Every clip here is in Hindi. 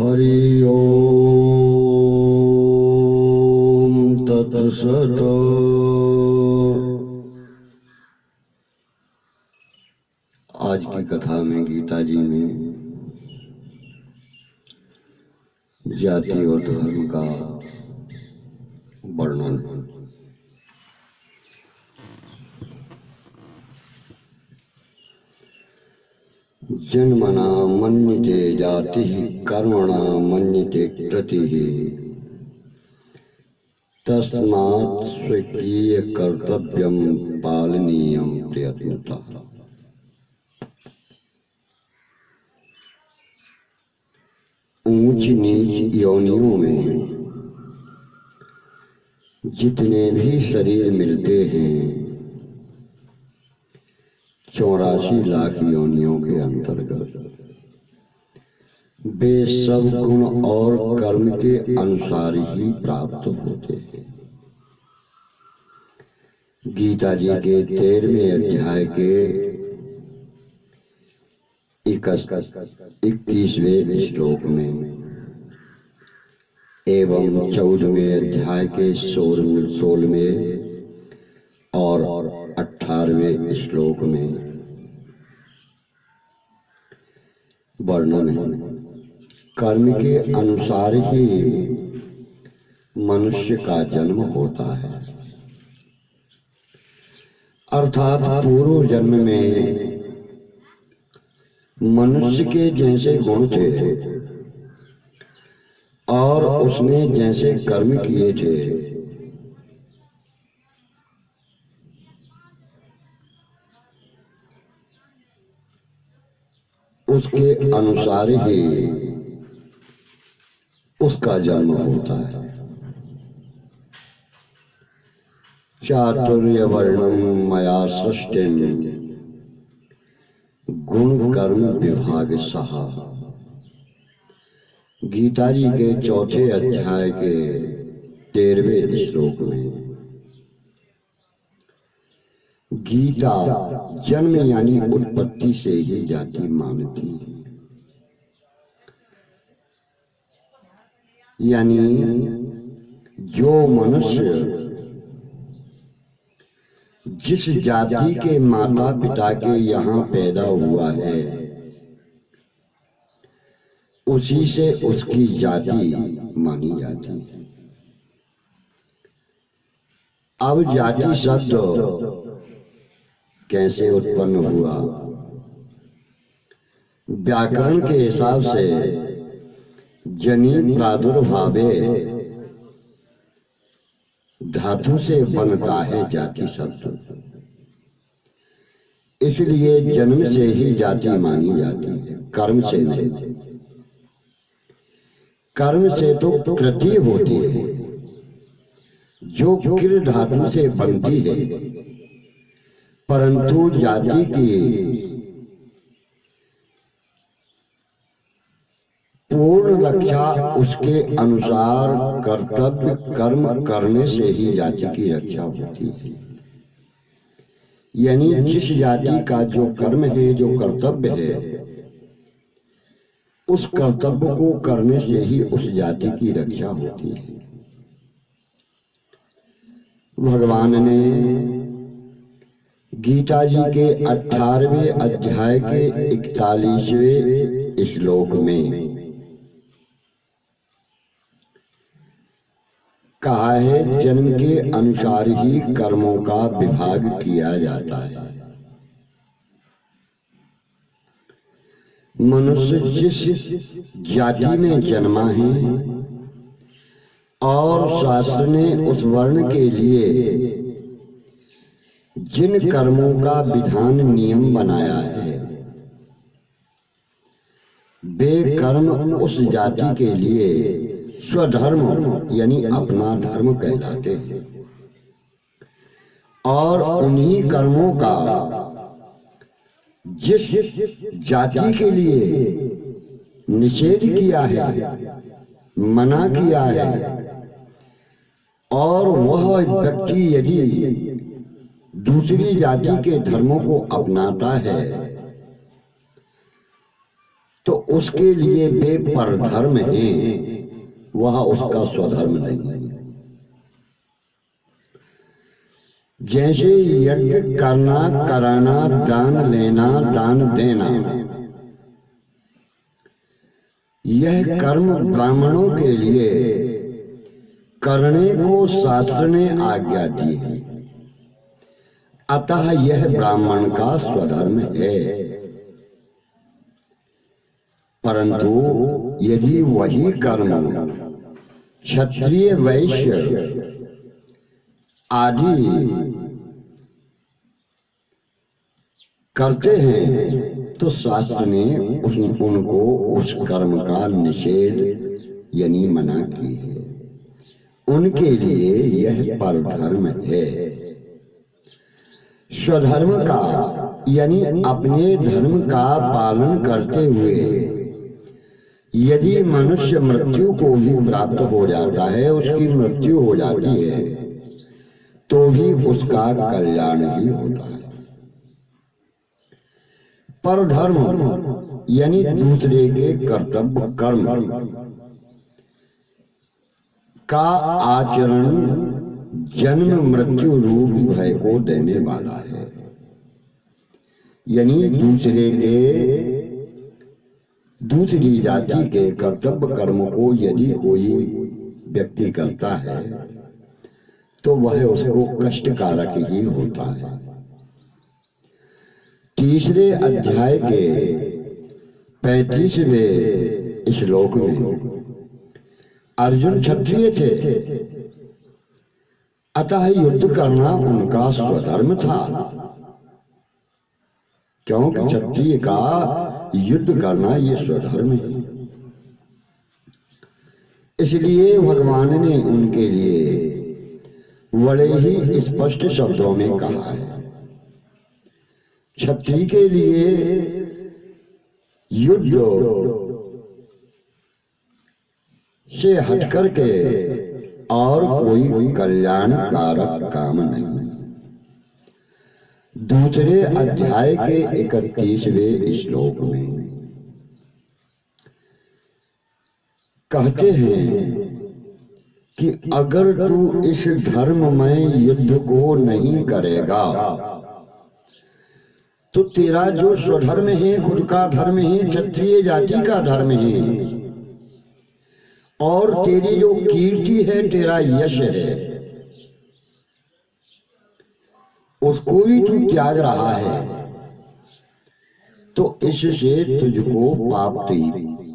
हरि ओम तत्सत। आज की कथा में गीता जी में जाति और धर्म का वर्णन है। जन्मना मन्यते जाति कर्मणा मन्यते कृतिः तस्मात् स्वकीय कर्तव्यम पालनीयम प्रयत्नतः। ऊंच नीच योनियों में जितने भी शरीर मिलते हैं 84 लाख योनियों के अंतर्गत वे सब गुण और कर्म के अनुसार ही प्राप्त होते हैं। गीता जी के 13वें अध्याय के 21वें श्लोक में एवं 14वें अध्याय के 16वें और 18वें श्लोक में वर्णन है। कर्म के अनुसार ही मनुष्य का जन्म होता है, अर्थात पूर्व जन्म में मनुष्य के जैसे गुण थे और उसने जैसे कर्म किए थे उसके अनुसार ही उसका जन्म होता है। चातुर्य वर्णम मया सृष्टिम गुण कर्म विभाग सहा। गीता जी के 4थे अध्याय के 13वें श्लोक में गीता जन्म यानी उत्पत्ति से ही जाति मानती है, यानी जो मनुष्य जिस जाति के माता पिता के यहाँ पैदा हुआ है उसी से उसकी जाति मानी जाती है। अब जाति शब्द कैसे उत्पन्न हुआ? व्याकरण के हिसाब से जनि प्रादुर्भावे धातु से बनता है जाति शब्द, इसलिए जन्म से ही जाति मानी जाती है, कर्म से नहीं। कर्म से तो कृति होती है जो किर धातु से बनती है, परंतु जाति की पूर्ण रक्षा उसके अनुसार कर्तव्य कर्म करने से ही जाति की रक्षा होती है। यानी जिस जाति का जो कर्म है, जो कर्तव्य है, उस कर्तव्य को करने से ही उस जाति की रक्षा होती है। भगवान ने गीता जी के 18वें अध्याय के 41वें श्लोक में कहा है, जन्म के अनुसार ही कर्मों का विभाग किया जाता है। मनुष्य जिस जाति में जन्मा है और शास्त्र ने उस वर्ण के लिए जिन कर्मों का विधान नियम बनाया है वे कर्म उस जाति के लिए स्वधर्म यानी अपना धर्म कहलाते हैं और उन्हीं कर्मों का जिस जाति के लिए निषेध किया है, मना किया है, और वह व्यक्ति यदि दूसरी जाति के धर्मों को अपनाता है तो उसके लिए वे परधर्म हैं, वह उसका स्वधर्म नहीं है। जैसे यज्ञ करना, कराना, दान लेना, दान देना, यह कर्म ब्राह्मणों के लिए करने को शास्त्र ने आज्ञा दी है, अतः यह ब्राह्मण का स्वधर्म है। परंतु यदि वही कर्म क्षत्रिय, वैश्य आदि करते हैं तो शास्त्र ने उनको उस कर्म का निषेध यानी मना की है। उनके लिए यह परधर्म है। स्वधर्म का यानी अपने धर्म का पालन करते हुए यदि मनुष्य मृत्यु को भी प्राप्त हो जाता है, उसकी मृत्यु हो जाती है, तो भी उसका कल्याण ही होता है। परधर्म यानी दूसरे के कर्तव्य कर्म का आचरण जन्म मृत्यु रूप भय को देने वाला है। यानी दूसरी जाति के कर्तव्य कर्म को यदि कोई व्यक्ति करता है तो वह उसको कष्टकारक ही होता है। तीसरे अध्याय के 35वें श्लोक में अर्जुन क्षत्रिय थे, अतः युद्ध करना उनका स्वधर्म था, क्योंकि क्षत्रिय का युद्ध करना ये स्वधर्म है। इसलिए भगवान ने उनके लिए बड़े ही स्पष्ट शब्दों में कहा है, क्षत्रिय के लिए युद्ध से हटकर के और कोई कल्याणकारक काम नहीं। दूसरे अध्याय के 31वें श्लोक में कहते हैं कि अगर तू इस धर्म में युद्ध को नहीं करेगा तो तेरा जो स्वधर्म है, खुद का धर्म है, क्षत्रिय जाति का धर्म है, और तेरी जो कीर्ति है, तेरा यश है, उसको भी तू त्याग रहा है, तो इससे तुझको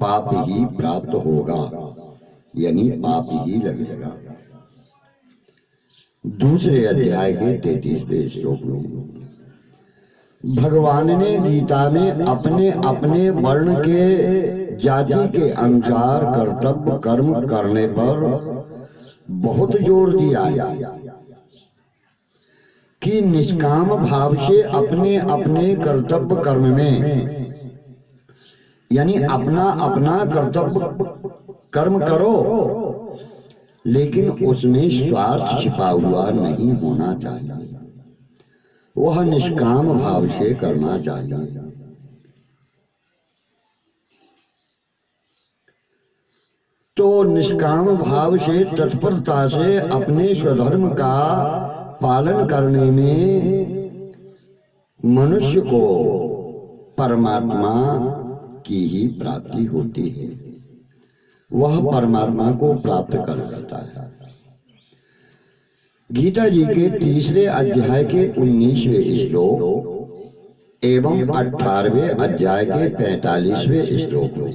पाप ही प्राप्त होगा, यानी पाप ही लगेगा। दूसरे अध्याय के 33वें श्लोक में भगवान ने गीता में अपने अपने वर्ण के जाति के अनुसार कर्तव्य कर्म करने पर बहुत जोर दिया है कि निष्काम भाव से अपने अपने कर्तव्य कर्म में यानी अपना अपना कर्तव्य कर्म करो, लेकिन उसमें स्वार्थ छिपा हुआ नहीं होना चाहिए, वह निष्काम भाव से करना चाहिए। तो निष्काम भाव से तत्परता से अपने स्वधर्म का पालन करने में मनुष्य को परमात्मा की ही प्राप्ति होती है, वह परमात्मा को प्राप्त कर लेता है। गीता जी के तीसरे अध्याय के 19वें श्लोक एवं 18वें अध्याय के 45वें श्लोक में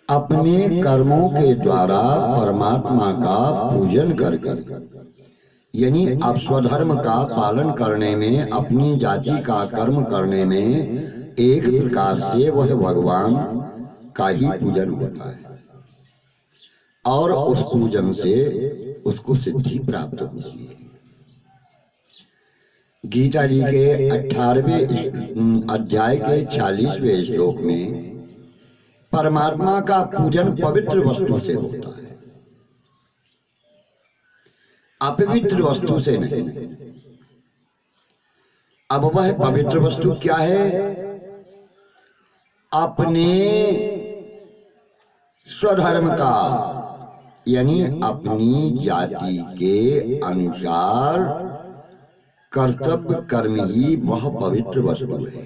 अपने कर्मों के द्वारा परमात्मा का पूजन करके यानी अब स्वधर्म का पालन करने में, अपनी जाति का कर्म करने में एक प्रकार से वह भगवान का ही पूजन होता है, और उस पूजन से उसको सिद्धि प्राप्त होती है। गीता जी के 18वें अध्याय के 40वें श्लोक में परमात्मा का पूजन पवित्र वस्तु से होता है, अपवित्र वस्तु से नहीं। अब वह पवित्र वस्तु क्या है? अपने स्वधर्म का यानी अपनी जाति के अनुसार कर्तव्य कर्म ही वह पवित्र वस्तु है।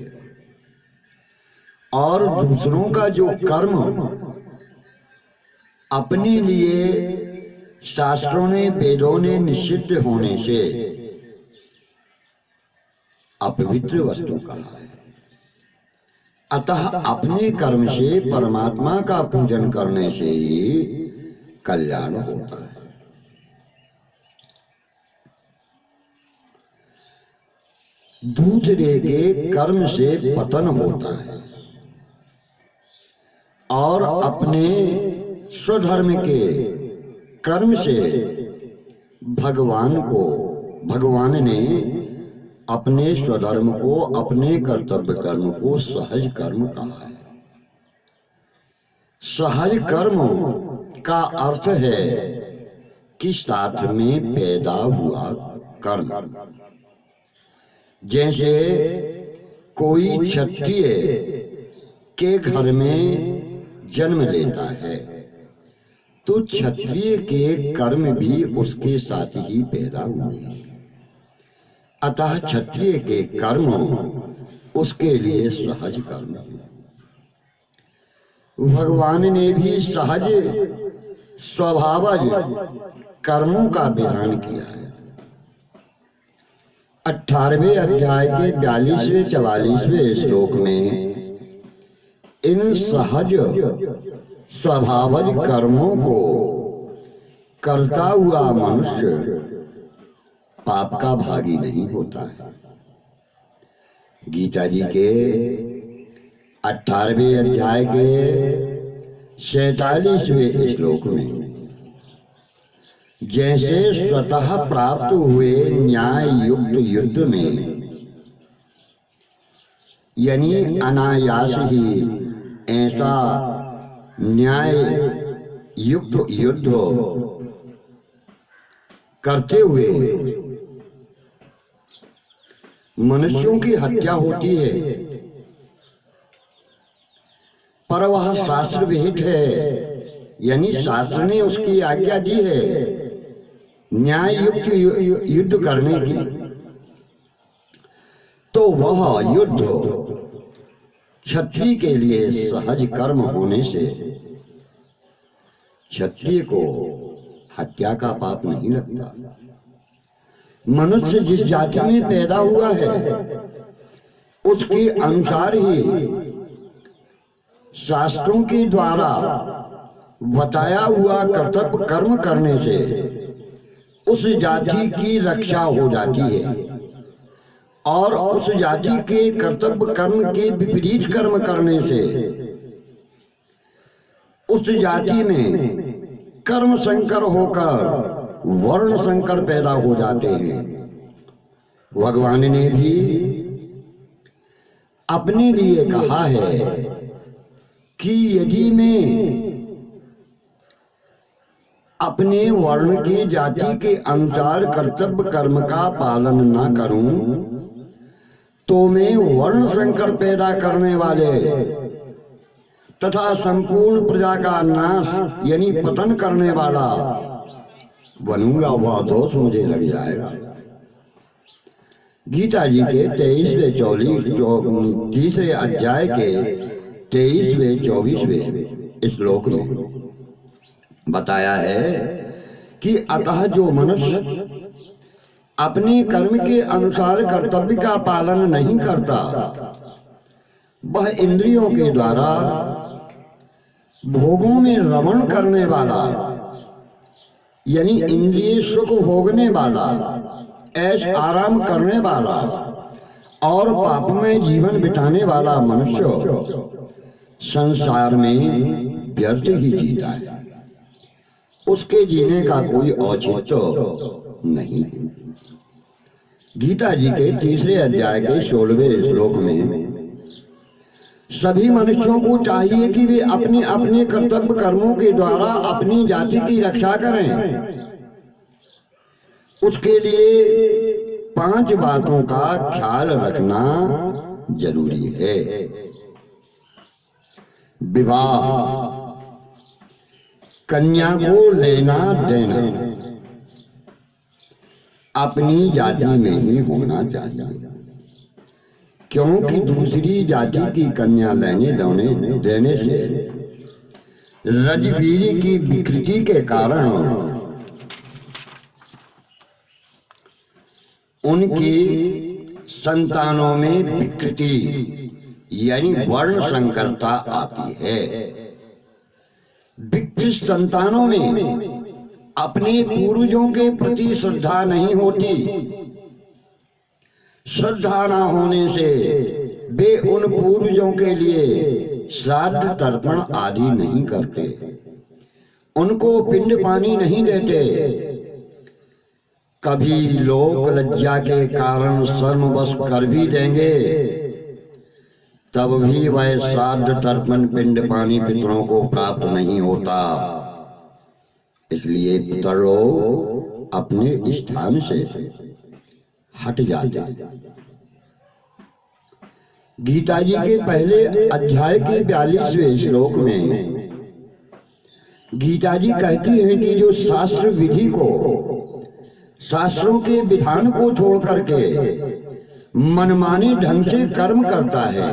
और दूसरों का जो कर्म अपने लिए शास्त्रों ने वेदों ने निषिद्ध होने से अपवित्र वस्तु कहा है। अतः अपने कर्म से परमात्मा का पूजन करने से ही कल्याण होता है। दूसरे के कर्म से पतन होता है और अपने स्वधर्म के कर्म से भगवान ने अपने स्वधर्म को अपने कर्तव्य कर्म को सहज कर्म कहा है। सहज कर्म का अर्थ है कि साथ में पैदा हुआ कर्म। जैसे कोई क्षत्रिय के घर में जन्म लेता है तो क्षत्रिय के कर्म भी उसके साथ ही पैदा हुए हैं। अतः क्षत्रिय के कर्म उसके लिए सहज कर्म है। भगवान ने भी सहज स्वभावज कर्मों का विधान किया है। 18वें अध्याय के 42वें 44वें श्लोक में इन सहज स्वभावज कर्मों को करता हुआ मनुष्य पाप का भागी नहीं होता है। गीता जी के 18वें अध्याय के 47वें श्लोक में जैसे स्वतः प्राप्त हुए न्याय युक्त युद्ध में यानी अनायास ही ऐसा न्याय युक्त युद्ध करते हुए मनुष्यों की हत्या होती है, पर वह शास्त्र विहित है, यानी शास्त्र ने उसकी आज्ञा दी है न्याय युक्त युद्ध करने की, तो वह युद्ध क्षत्रिय के लिए सहज कर्म होने से क्षत्रिय को हत्या का पाप नहीं लगता। मनुष्य जिस जाति में पैदा हुआ है उसके अनुसार ही शास्त्रों के द्वारा बताया हुआ कर्तव्य कर्म करने से उस जाति की रक्षा हो जाती है और उस जाति के कर्तव्य कर्म के विपरीत कर्म करने से उस जाति में कर्म संकर होकर वर्ण संकर पैदा हो जाते हैं। भगवान ने भी अपने लिए कहा है कि यदि मैं अपने वर्ण की जाति के अनुसार कर्तव्य कर्म का पालन न करूं तो मैं वर्ण संकर पैदा करने वाले तथा संपूर्ण प्रजा का नाश यानी पतन करने वाला बनूंगा, वह दोष मुझे लग जाएगा। गीता जी के 23वें अध्याय के 23वें 24वें श्लोक में बताया है कि अतः जो मनुष्य अपने कर्म के अनुसार कर्तव्य का पालन नहीं करता वह इंद्रियों के द्वारा भोगों में रमण करने वाला यानी इंद्रिय सुख भोगने वाला, ऐश आराम करने वाला और पापमय जीवन बिताने वाला मनुष्य संसार में व्यर्थ ही जीता है। उसके जीने का कोई औचित्य नहीं। गीता जी के 3 अध्याय के 16वें श्लोक में सभी मनुष्यों को चाहिए कि वे अपने अपने कर्तव्य कर्मों के द्वारा अपनी जाति की रक्षा करें। उसके लिए 5 बातों का ख्याल रखना जरूरी है। विवाह, कन्या को लेना देना अपनी जाति में ही होना चाहिए, क्योंकि दूसरी जाति की कन्या देने से रजबीरी की विकृति के कारण उनकी संतानों में विकृति यानी वर्ण संकरता आती है। विकृत संतानों में अपने पूर्वजों के प्रति श्रद्धा नहीं होती। श्रद्धा न होने से वे उन पूर्वजों के लिए श्राद्ध तर्पण आदि नहीं करते, उनको पिंड पानी नहीं देते। कभी लोक लज्जा के कारण शर्मवश कर भी देंगे, तब भी वह श्राद्ध तर्पण पिंड पानी पितरों को प्राप्त नहीं होता। इसलिए पितर लोग अपने स्थान से हट जाते। गीता जी के पहले अध्याय के 42वें श्लोक में गीता जी कहती हैं कि जो शास्त्र विधि को, शास्त्रों के विधान को छोड़ करके मनमाने ढंग से कर्म करता है,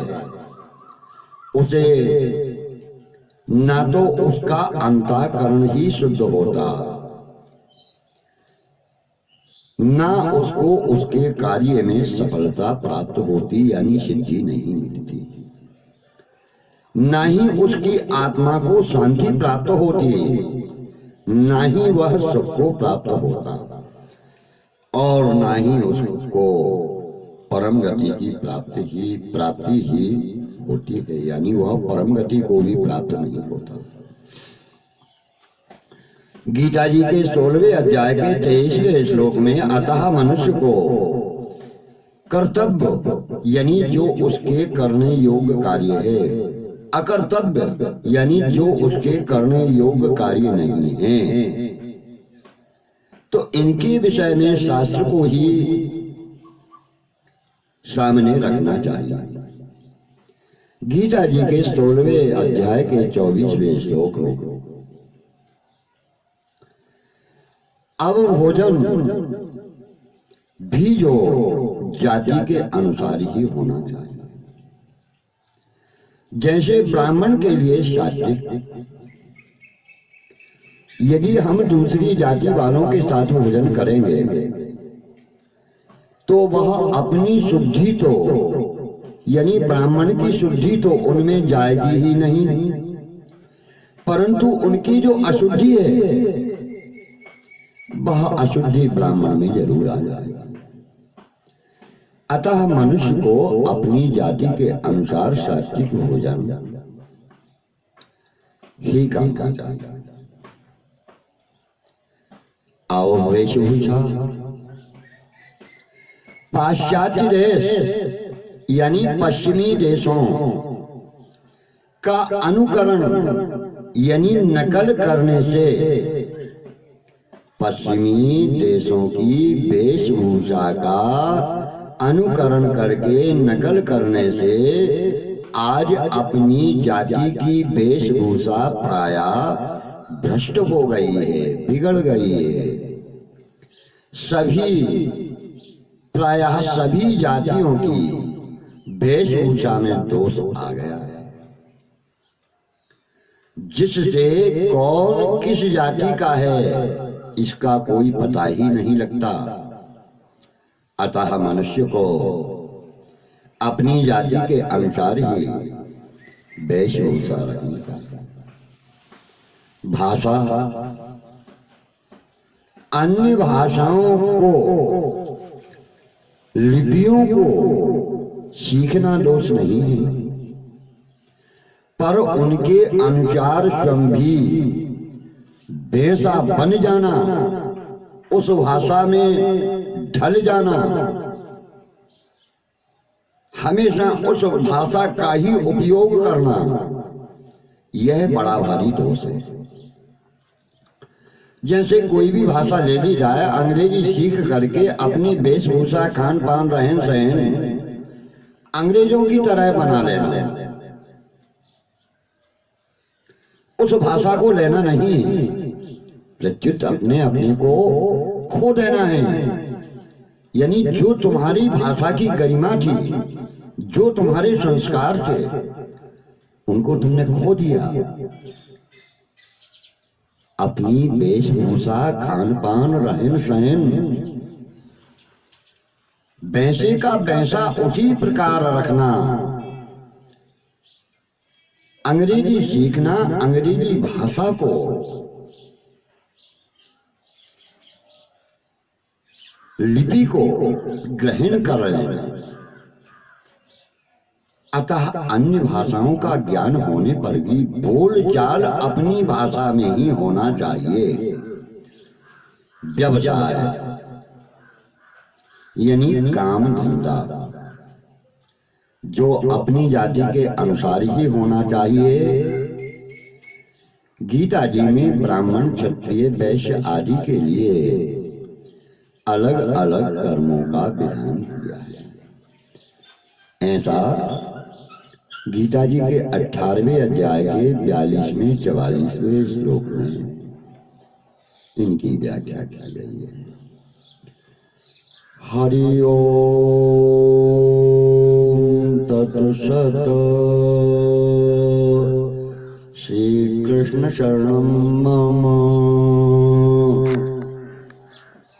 उसे ना तो उसका अंतःकरण ही शुद्ध होता, ना उसको उसके कार्य में सफलता प्राप्त होती यानी सिद्धि नहीं मिलती, ना ही उसकी आत्मा को शांति प्राप्त होती, ना ही वह सुख को प्राप्त होता, और ना ही उसको परम गति की प्राप्ति ही होती है, यानी वह परम गति को भी प्राप्त नहीं होता। गीता जी के 16वें अध्याय के 23वें श्लोक में अतः मनुष्य को कर्तव्य यानी जो उसके करने योग्य कार्य है, अकर्तव्य यानी जो उसके करने योग्य कार्य नहीं है, तो इनके विषय में शास्त्र को ही सामने रखना चाहिए। गीता जी के 16वें अध्याय के 24वें श्लोक में अब भोजन भी जो जाति के अनुसार ही होना चाहिए। जैसे ब्राह्मण के लिए सात्विक, यदि हम दूसरी जाति वालों के साथ भोजन करेंगे तो वह अपनी शुद्धि तो यानी ब्राह्मण की शुद्धि तो उनमें जाएगी ही नहीं, परंतु उनकी जो अशुद्धि है वह अशुद्धि ब्राह्मण में जरूर आ जाएगा। अतः मनुष्य को अपनी जाति के अनुसार सात्विक भोजन ही करना चाहिए। आओ वेशभूषा, पाश्चात्य देश यानी पश्चिमी देशों का अनुकरण यानी नकल करने से, पश्चिमी देशों की वेशभूषा का अनुकरण करके नकल करने से आज अपनी जाति की वेशभूषा प्रायः भ्रष्ट हो गई है, बिगड़ गई है। प्रायः सभी जातियों की वेशभूषा में दोष आ गया है, जिससे कौन किस जाति का है इसका कोई पता ही नहीं लगता। अतः मनुष्य को अपनी जाति के अनुसार ही वेशभूषा रखनी चाहिए। भाषा, अन्य भाषाओं को, लिपियों को सीखना दोष नहीं है, पर उनके अनुसार स्वयं भी वैसा बन जाना, उस भाषा में ढल जाना, हमेशा उस भाषा का ही उपयोग करना, यह बड़ा भारी दोष है। जैसे कोई भी भाषा ले ली जाए, अंग्रेजी सीख करके अपनी वेशभूषा, खान पान, रहन सहन अंग्रेजों की तरह बना लेना, उस भाषा को लेना नहीं है, प्रत्युत अपने अपने को खो देना है। यानी जो तुम्हारी भाषा की गरिमा थी, जो तुम्हारे संस्कार थे, उनको तुमने खो दिया। अपनी वेशभूषा, खान पान, रहन सहन वैसे का वैसा उसी प्रकार रखना। अंग्रेजी सीखना, अंग्रेजी भाषा को लिपि को ग्रहण कर लेना। अतः अन्य भाषाओं का ज्ञान होने पर भी बोलचाल अपनी भाषा में ही होना चाहिए। व्यवसाय यानी काम धंधा जो अपनी जाति के अनुसार ही होना चाहिए। गीता जी में ब्राह्मण, क्षत्रिय, वैश्य आदि के लिए अलग अलग कर्मों का विधान किया है। ऐसा गीता जी के 18वें अध्याय के 42वें 44वें श्लोक में इनकी व्याख्या की गई है। हरि ओम तत्सत। श्री कृष्ण शरणम मम।